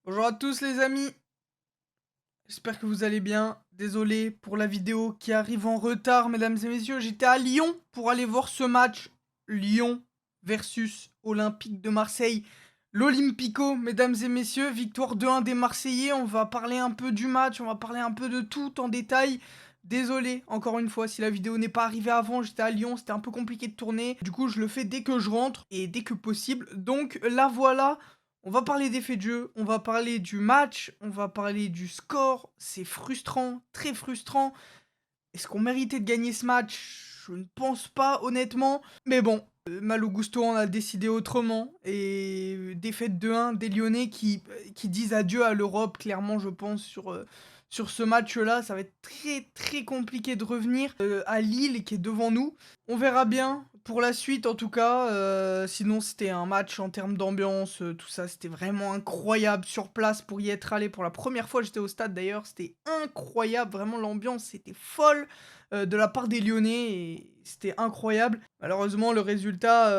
Bonjour à tous les amis, j'espère que vous allez bien. Désolé pour la vidéo qui arrive en retard, mesdames et messieurs. J'étais à Lyon pour aller voir ce match. Lyon versus Olympique de Marseille. L'Olympico, mesdames et messieurs, victoire 2-1 des Marseillais. On va parler un peu du match, on va parler un peu de tout en détail. Désolé, encore une fois, si la vidéo n'est pas arrivée avant, j'étais à Lyon, c'était un peu compliqué de tourner. Du coup, je le fais dès que je rentre et dès que possible. Donc là, voilà. On va parler des faits de jeu, on va parler du match, on va parler du score. C'est frustrant, très frustrant. Est-ce qu'on méritait de gagner ce match? Je ne pense pas, honnêtement. Mais bon, Malo Gusto en a décidé autrement. Et défaite 2-1 des Lyonnais qui disent adieu à l'Europe, clairement, je pense, sur ce match-là. Ça va être très très compliqué de revenir à Lille qui est devant nous. On verra bien pour la suite en tout cas. Sinon, c'était un match en termes d'ambiance, tout ça, c'était vraiment incroyable sur place pour y être allé pour la première fois. J'étais au stade d'ailleurs, c'était incroyable, vraiment l'ambiance c'était folle de la part des Lyonnais et c'était incroyable. Malheureusement, le résultat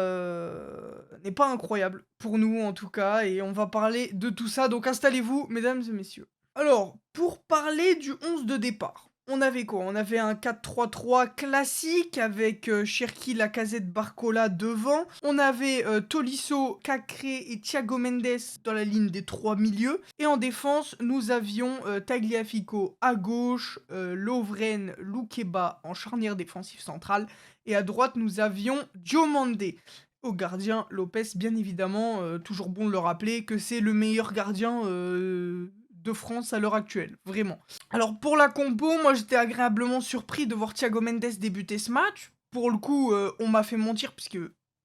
n'est pas incroyable pour nous en tout cas et on va parler de tout ça. Donc installez-vous, mesdames et messieurs. Alors, pour parler du 11 de départ, on avait quoi? On avait un 4-3-3 classique avec Cherki, Lacazette, Barcola devant. On avait Tolisso, Cacré et Thiago Mendes dans la ligne des trois milieux. Et en défense, nous avions Tagliafico à gauche, Lovren, Loukeba en charnière défensive centrale. Et à droite, nous avions Diomandé. Au gardien, Lopez, bien évidemment, toujours bon de le rappeler, que c'est le meilleur gardien de France à l'heure actuelle, vraiment. Alors pour la compo, moi j'étais agréablement surpris de voir Thiago Mendes débuter ce match. Pour le coup, on m'a fait mentir puisque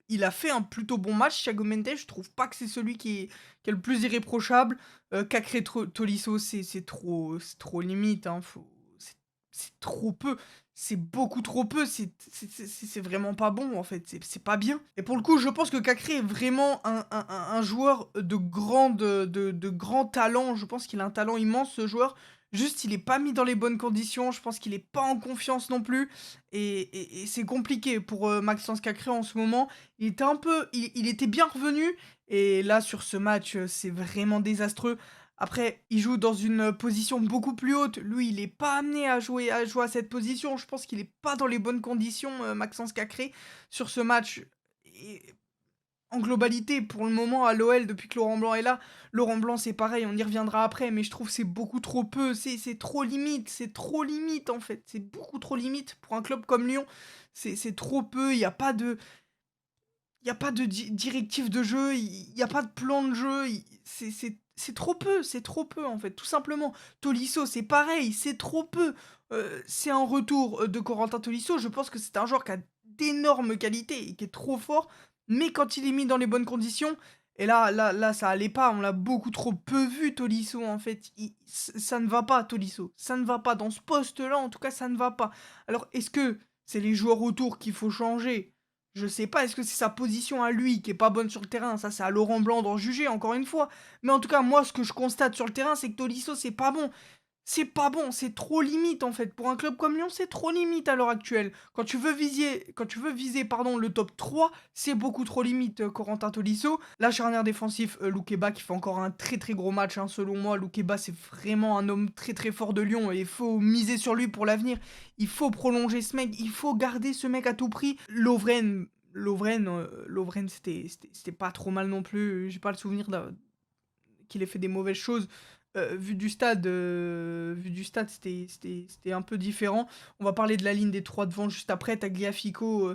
il a fait un plutôt bon match, Thiago Mendes. Je trouve pas que c'est celui qui est le plus irréprochable. Cacré Tolisso, c'est trop limite, hein, c'est trop peu. C'est beaucoup trop peu, c'est vraiment pas bon en fait, c'est pas bien. Et pour le coup, je pense que Cacré est vraiment un joueur de grand talent. Je pense qu'il a un talent immense ce joueur. Juste, il est pas mis dans les bonnes conditions. Je pense qu'il est pas en confiance non plus. Et c'est compliqué pour Maxence Cacré en ce moment. Il était il était bien revenu. Et là, sur ce match, c'est vraiment désastreux. Après, il joue dans une position beaucoup plus haute. Lui, il est pas amené à jouer à cette position. Je pense qu'il est pas dans les bonnes conditions, Maxence Cacré, sur ce match. Et en globalité, pour le moment, à l'OL, depuis que Laurent Blanc est là, Laurent Blanc, c'est pareil, on y reviendra après, mais je trouve que c'est beaucoup trop peu. C'est trop limite, en fait. C'est beaucoup trop limite pour un club comme Lyon. C'est trop peu, il y a pas de directive de jeu, il y a pas de plan de jeu, c'est trop peu en fait, tout simplement. Tolisso, c'est pareil, c'est trop peu. C'est un retour de Corentin Tolisso, je pense que c'est un joueur qui a d'énormes qualités et qui est trop fort, mais quand il est mis dans les bonnes conditions, et là, ça allait pas, on l'a beaucoup trop peu vu Tolisso en fait. Ça ne va pas Tolisso, ça ne va pas. Dans ce poste-là, en tout cas, ça ne va pas. Alors, est-ce que c'est les joueurs autour qu'il faut changer? Je sais pas, est-ce que c'est sa position à lui qui est pas bonne sur le terrain? Ça, c'est à Laurent Blanc d'en juger, encore une fois. Mais en tout cas, moi, ce que je constate sur le terrain, c'est que Tolisso, c'est pas bon. C'est pas bon, c'est trop limite, en fait. Pour un club comme Lyon, c'est trop limite à l'heure actuelle. Quand tu veux viser, pardon, le top 3, c'est beaucoup trop limite, Corentin Tolisso. La charnière défensif, Loukeba, qui fait encore un très très gros match, hein, selon moi. Loukeba, c'est vraiment un homme très très fort de Lyon et il faut miser sur lui pour l'avenir. Il faut prolonger ce mec, il faut garder ce mec à tout prix. Lovren, c'était pas trop mal non plus. J'ai pas le souvenir qu'il ait fait des mauvaises choses. Vu du stade, c'était un peu différent. On va parler de la ligne des trois devant juste après. Tagliafico,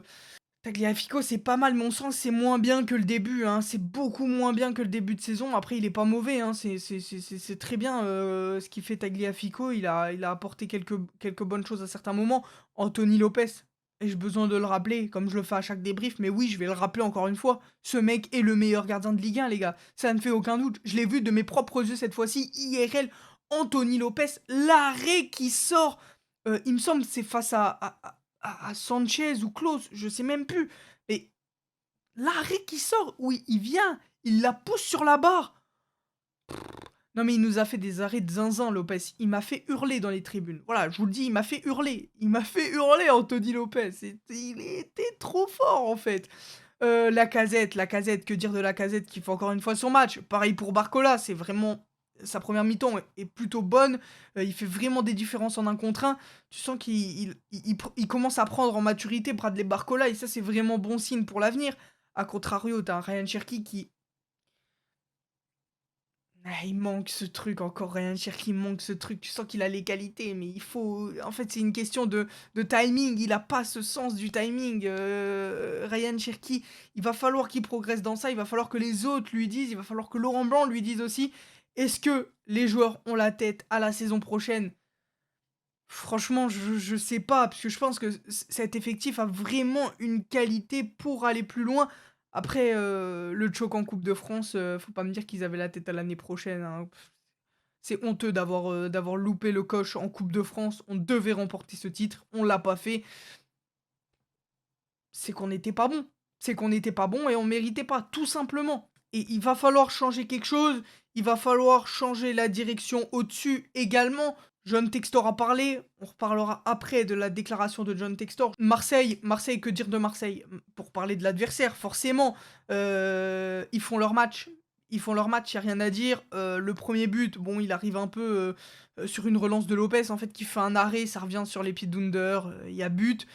c'est pas mal, mais on sent que c'est moins bien que le début, hein. C'est beaucoup moins bien que le début de saison. Après, il est pas mauvais, hein. C'est très bien ce qu'il fait Tagliafico. Il a apporté quelques bonnes choses à certains moments. Anthony Lopez, ai-je besoin de le rappeler, comme je le fais à chaque débrief, mais oui, je vais le rappeler encore une fois. Ce mec est le meilleur gardien de Ligue 1, les gars. Ça ne fait aucun doute. Je l'ai vu de mes propres yeux cette fois-ci, IRL. Anthony Lopez, l'arrêt qui sort. Il me semble que c'est face à Sanchez ou Klose, je sais même plus. Mais l'arrêt qui sort, oui, il vient, il la pousse sur la barre. Non mais il nous a fait des arrêts de zinzin, Lopez. Il m'a fait hurler dans les tribunes. Voilà, je vous le dis, il m'a fait hurler. Il m'a fait hurler, Anthony Lopez. Il était trop fort, en fait. Lacazette, que dire de Lacazette qui fait encore une fois son match. Pareil pour Barcola, c'est vraiment sa première mi-temps est plutôt bonne, il fait vraiment des différences en 1 contre 1. Tu sens qu'il commence à prendre en maturité Bradley Barcola et ça, c'est vraiment bon signe pour l'avenir. A contrario, tu as un Ryan Cherki qui il manque ce truc encore, Ryan Cherki manque ce truc. Tu sens qu'il a les qualités, mais il faut en fait, c'est une question de timing. Il a pas ce sens du timing, Ryan Cherki. Il va falloir qu'il progresse dans ça. Il va falloir que les autres lui disent. Il va falloir que Laurent Blanc lui dise aussi. Est-ce que les joueurs ont la tête à la saison prochaine? Franchement, je sais pas, parce que je pense que cet effectif a vraiment une qualité pour aller plus loin. Après, le choc en Coupe de France, faut pas me dire qu'ils avaient la tête à l'année prochaine, hein. C'est honteux d'avoir loupé le coche en Coupe de France. On devait remporter ce titre, on l'a pas fait. C'est qu'on n'était pas bon. C'est qu'on n'était pas bon et on méritait pas, tout simplement. Et il va falloir changer quelque chose. Il va falloir changer la direction au-dessus également. John Textor a parlé. On reparlera après de la déclaration de John Textor. Marseille, que dire de Marseille? Pour parler de l'adversaire, forcément, ils font leur match. Ils font leur match, il n'y a rien à dire. Le premier but, bon, il arrive un peu sur une relance de Lopez, en fait, qui fait un arrêt, ça revient sur les pieds d'Under, il y a but.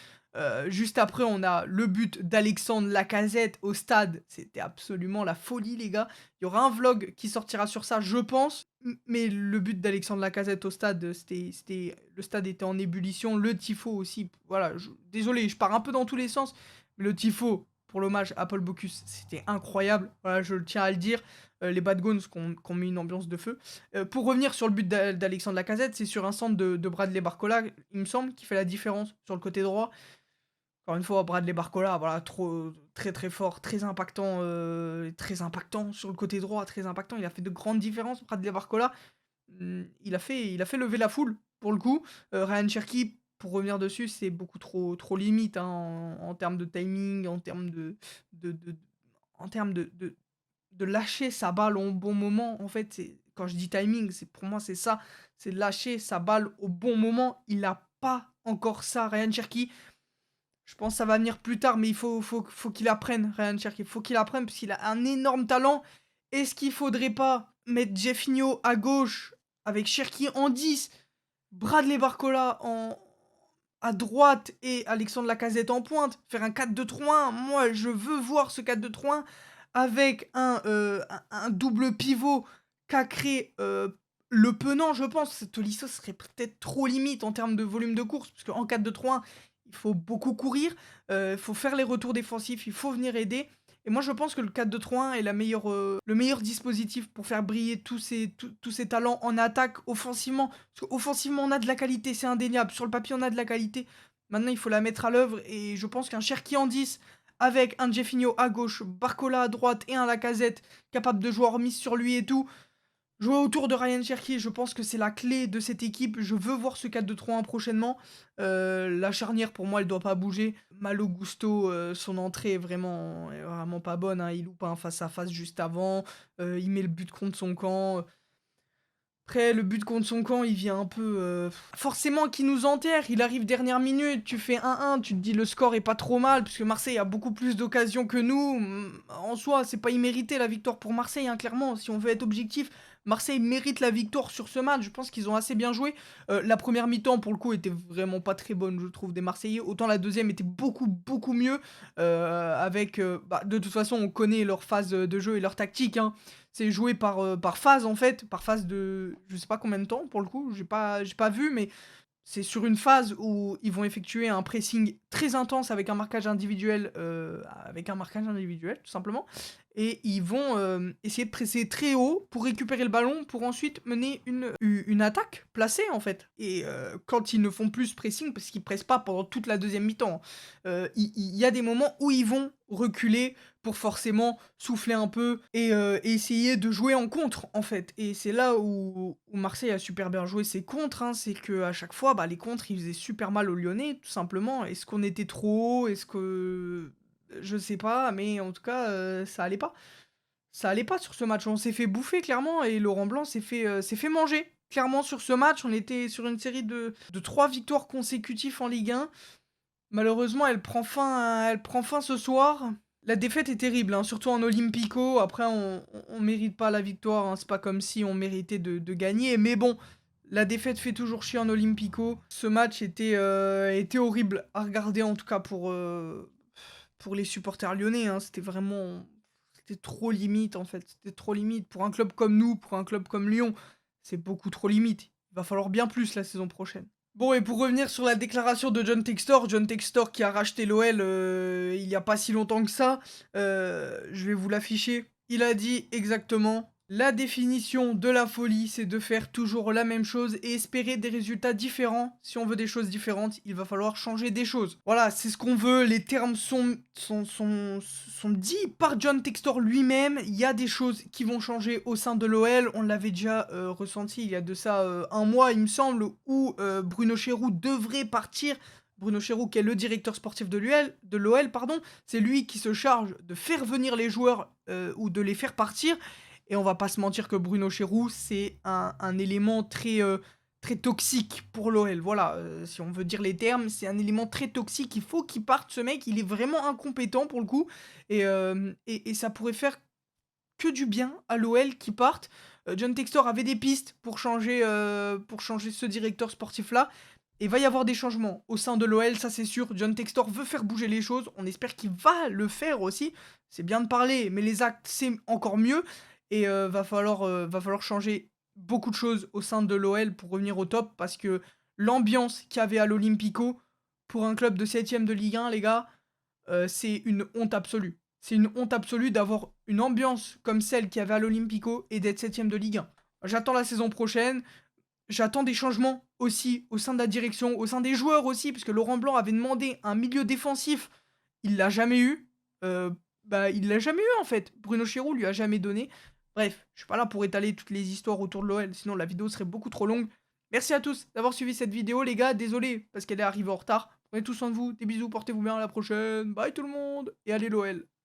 Juste après, on a le but d'Alexandre Lacazette au stade. C'était absolument la folie, les gars. Il y aura un vlog qui sortira sur ça, je pense. Mais le but d'Alexandre Lacazette au stade, le stade était en ébullition. Le tifo aussi. Voilà, désolé, je pars un peu dans tous les sens. Mais le tifo, pour l'hommage à Paul Bocuse, c'était incroyable. Voilà, je tiens à le dire. Les Bad Guns qui ont mis une ambiance de feu. Pour revenir sur le but d'Alexandre Lacazette, c'est sur un centre de Bradley Barcola, il me semble, qui fait la différence sur le côté droit. Encore une fois, Bradley Barcola, voilà, très très fort, très impactant sur le côté droit, très impactant. Il a fait de grandes différences, Bradley Barcola. Il a fait lever la foule, pour le coup. Ryan Cherki, pour revenir dessus, c'est beaucoup trop limite hein, en termes de timing, de, de- en termes de lâcher sa balle au bon moment. En fait, quand je dis timing, pour moi, c'est ça. C'est lâcher sa balle au bon moment. Il n'a pas encore ça, Ryan Cherki. Je pense que ça va venir plus tard, mais faut qu'il apprenne, Ryan Cherki. Il faut qu'il apprenne, parce qu'il a un énorme talent. Est-ce qu'il faudrait pas mettre Jeffinho à gauche, avec Cherki en 10, Bradley Barcola à droite et Alexandre Lacazette en pointe, faire un 4-2-3-1. Moi, je veux voir ce 4-2-3-1 avec un double pivot qu'a créé Le Penant, je pense. Tolisso serait peut-être trop limite en termes de volume de course, parce qu'en 4-2-3-1, il faut beaucoup courir, il faut faire les retours défensifs, il faut venir aider. Et moi, je pense que le 4-2-3-1 est le meilleur dispositif pour faire briller tous ces talents en attaque offensivement. Parce qu'offensivement, on a de la qualité, c'est indéniable. Sur le papier, on a de la qualité. Maintenant, il faut la mettre à l'œuvre. Et je pense qu'un Cherki en 10, avec un Jeffinho à gauche, Barcola à droite et un Lacazette capable de jouer en remise sur lui et tout, jouer autour de Ryan Cherki, je pense que c'est la clé de cette équipe. Je veux voir ce 4-2-3-1 prochainement. La charnière, pour moi, elle doit pas bouger. Malo Gusto, son entrée est vraiment pas bonne, hein. Il loupe un face-à-face juste avant. Il met le but contre son camp. Après, le but contre son camp, il vient un peu... forcément, qui nous enterre. Il arrive dernière minute, tu fais 1-1, tu te dis le score est pas trop mal, puisque Marseille a beaucoup plus d'occasions que nous. En soi, c'est pas immérité la victoire pour Marseille, hein, clairement. Si on veut être objectif, Marseille mérite la victoire sur ce match. Je pense qu'ils ont assez bien joué. La première mi-temps, pour le coup, était vraiment pas très bonne, je trouve, des Marseillais. Autant la deuxième était beaucoup mieux. De toute façon, on connaît leur phase de jeu et leur tactique, hein. C'est joué par phase en fait, par phase de je sais pas combien de temps pour le coup, j'ai pas vu, mais c'est sur une phase où ils vont effectuer un pressing très intense avec un marquage individuel tout simplement, et ils vont essayer de presser très haut pour récupérer le ballon pour ensuite mener une attaque placée en fait. Et quand ils ne font plus ce pressing, parce qu'ils pressent pas pendant toute la deuxième mi-temps, il y a des moments où ils vont reculer pour forcément souffler un peu et essayer de jouer en contre en fait. Et c'est là où Marseille a super bien joué ses contres, hein. C'est qu'à chaque fois, les contres, ils faisaient super mal aux Lyonnais, tout simplement. Est-ce qu'on était trop haut? Est-ce que... Je sais pas, mais en tout cas, ça allait pas. Ça allait pas sur ce match. On s'est fait bouffer, clairement, et Laurent Blanc s'est fait manger. Clairement, sur ce match, on était sur une série de 3 victoires consécutives en Ligue 1. Malheureusement, elle prend fin ce soir. La défaite est terrible, hein, surtout en Olympico. Après, on mérite pas la victoire, hein, c'est pas comme si on méritait de gagner. Mais bon, la défaite fait toujours chier en Olympico. Ce match était horrible à regarder, en tout cas pour les supporters lyonnais, hein. C'était trop limite, en fait. C'était trop limite. Pour un club comme nous, pour un club comme Lyon, c'est beaucoup trop limite. Il va falloir bien plus la saison prochaine. Bon, et pour revenir sur la déclaration de John Textor qui a racheté l'OL il y a pas si longtemps que ça, je vais vous l'afficher. Il a dit exactement: «La définition de la folie, c'est de faire toujours la même chose et espérer des résultats différents. Si on veut des choses différentes, il va falloir changer des choses». Voilà, c'est ce qu'on veut, les termes sont dits par John Textor lui-même. Il y a des choses qui vont changer au sein de l'OL. On l'avait déjà ressenti il y a de ça un mois, il me semble, où Bruno Chéroux devrait partir. Bruno Chéroux, qui est le directeur sportif de l'OL, pardon, c'est lui qui se charge de faire venir les joueurs ou de les faire partir. Et on va pas se mentir que Bruno Chéroux, c'est un élément très toxique pour l'OL. Voilà, si on veut dire les termes, c'est un élément très toxique. Il faut qu'il parte, ce mec. Il est vraiment incompétent pour le coup. Et ça pourrait faire que du bien à l'OL qui parte. John Textor avait des pistes pour changer ce directeur sportif-là. Et il va y avoir des changements au sein de l'OL, ça c'est sûr. John Textor veut faire bouger les choses. On espère qu'il va le faire aussi. C'est bien de parler, mais les actes, c'est encore mieux. Et va falloir changer beaucoup de choses au sein de l'OL pour revenir au top. Parce que l'ambiance qu'il y avait à l'Olympico, pour un club de 7ème de Ligue 1, les gars, c'est une honte absolue. C'est une honte absolue d'avoir une ambiance comme celle qu'il y avait à l'Olympico et d'être 7ème de Ligue 1. J'attends la saison prochaine. J'attends des changements aussi au sein de la direction, au sein des joueurs aussi, parce que Laurent Blanc avait demandé un milieu défensif. Il l'a jamais eu. Il l'a jamais eu en fait. Bruno Chéroux lui a jamais donné. Bref, je suis pas là pour étaler toutes les histoires autour de l'OL, sinon la vidéo serait beaucoup trop longue. Merci à tous d'avoir suivi cette vidéo, les gars. Désolé parce qu'elle est arrivée en retard. Prenez tous soin de vous. Des bisous, portez-vous bien, à la prochaine. Bye tout le monde. Et allez l'OL.